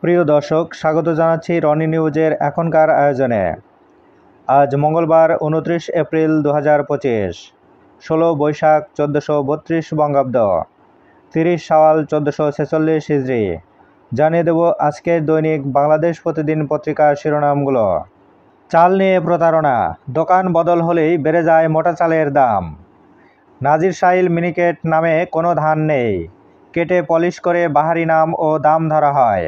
প্রিয় দর্শক, স্বাগত জানাচ্ছি রনি নিউজের এখনকার আয়োজনে। আজ মঙ্গলবার 29 এপ্রিল 2025, 16 বৈশাখ 1432 বঙ্গাব্দ, 30 শাওয়াল 1446 হিজরি। জানিয়ে দেব আজকের দৈনিক বাংলাদেশ প্রতিদিন পত্রিকার শিরোনামগুলো। চাল নিয়ে প্রতারণা, দোকান বদল হলেই বেড়ে যায় মোটা চালের দাম। নাজির শাইল মিনিকেট নামে কোনো ধান নেই, কেটে পলিশ করে বাহারি নাম ও দাম ধরা হয়।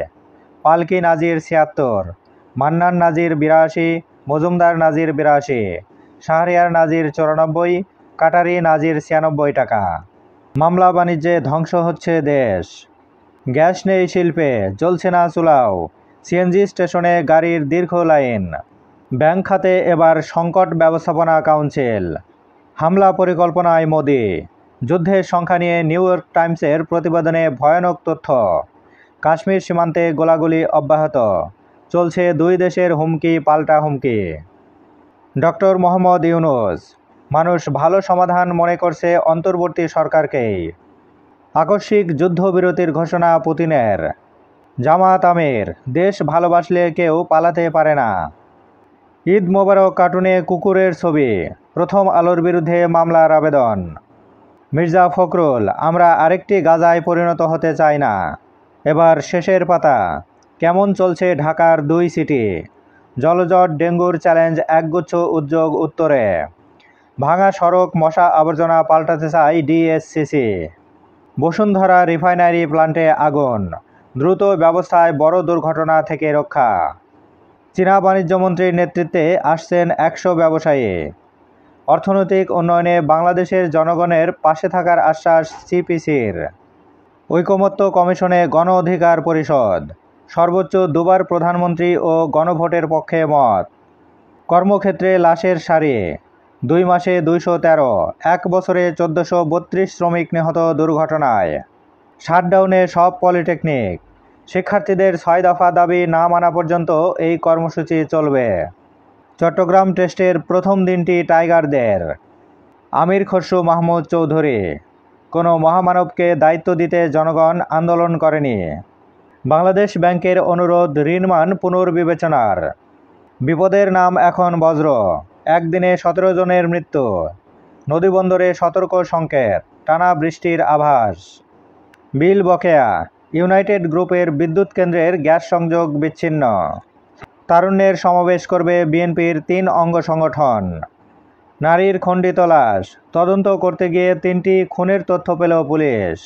পালকি নাজির 76, মান্নান নাজির 82, মজুমদার নাজির 82, শাহরিয়ার নাজির 94, কাটারি নাজির 96 টাকা। মামলা বাণিজ্যে ধ্বংস হচ্ছে দেশ। গ্যাস নেই শিল্পে, জ্বলছে না চুলাও, সিএনজি স্টেশনে গাড়ির দীর্ঘ লাইন। ব্যাংক খাতে এবার সংকট ব্যবস্থাপনা কাউন্সিল। হামলা পরিকল্পনায় মোদি। যুদ্ধের সংখ্যা নিয়ে নিউ ইয়র্ক টাইমসের প্রতিবেদনে ভয়ানক তথ্য। কাশ্মীর সীমান্তে গোলাগুলি অব্যাহত, চলছে দুই দেশের হুমকি পাল্টা হুমকি। ডক্টর মোহাম্মদ ইউনূস, মানুষ ভালো সমাধান মনে করছে অন্তর্বর্তী সরকারকেই। আকস্মিক যুদ্ধবিরতির ঘোষণা পুতিনের। জামাত আমির, দেশ ভালোবাসলে কেউ পালাতে পারে না। ঈদ মোবারক কার্টুনে কুকুরের ছবি, প্রথম আলোর বিরুদ্ধে মামলার আবেদন। মির্জা ফখরুল, আমরা আরেকটি গাজায় পরিণত হতে চাই না। এবার শেষের পাতা, কেমন চলছে ঢাকার 2 সিটি। জলজট ডেঙ্গুর চ্যালেঞ্জ একগুচ্ছ উদ্যোগ উত্তরে। ভাঙা সড়ক মশা আবর্জনা পাল্টাতে চায় ডিএসসিসি। বসুন্ধরা রিফাইনারি প্ল্যান্টে আগুন, দ্রুত ব্যবস্থায় বড় দুর্ঘটনা থেকে রক্ষা। চীনা বাণিজ্যমন্ত্রীর নেতৃত্বে আসছেন 100 ব্যবসায়ী। অর্থনৈতিক উন্নয়নে বাংলাদেশের জনগণের পাশে থাকার আশ্বাস সিপিসির। ঐকমত্য কমিশনে গণ অধিকার পরিষদ, সর্বোচ্চ দুবার প্রধানমন্ত্রী ও গণভোটের পক্ষে মত। কর্মক্ষেত্রে লাশের সারি, 2 মাসে 213, 1 বছরে 1432 শ্রমিক নিহত দুর্ঘটনায়। শাটডাউনে সব পলিটেকনিক, শিক্ষার্থীদের 6 দফা দাবি না মানা পর্যন্ত এই কর্মসূচি চলবে। চট্টগ্রাম টেস্টের প্রথম দিনটি টাইগারদের। আমির খসরু মাহমুদ চৌধুরী, কোনো মহামানবকে দায়িত্ব দিতে জনগণ আন্দোলন করেনি। বাংলাদেশ ব্যাংকের অনুরোধ ঋণমান পুনর্বিবেচনার। বিপদের নাম এখন বজ্র, একদিনে 17 জনের মৃত্যু। নদীবন্দরে সতর্ক সংকেত, টানা বৃষ্টির আভাস। বিল বকেয়া, ইউনাইটেড গ্রুপের বিদ্যুৎ কেন্দ্রের গ্যাস সংযোগ বিচ্ছিন্ন। তারুণ্যের সমাবেশ করবে বিএনপির 3 অঙ্গ সংগঠন। নারীর খণ্ডিত লাশ, তদন্ত করতে গিয়ে 3টি খুনের তথ্য পেল পুলিশ।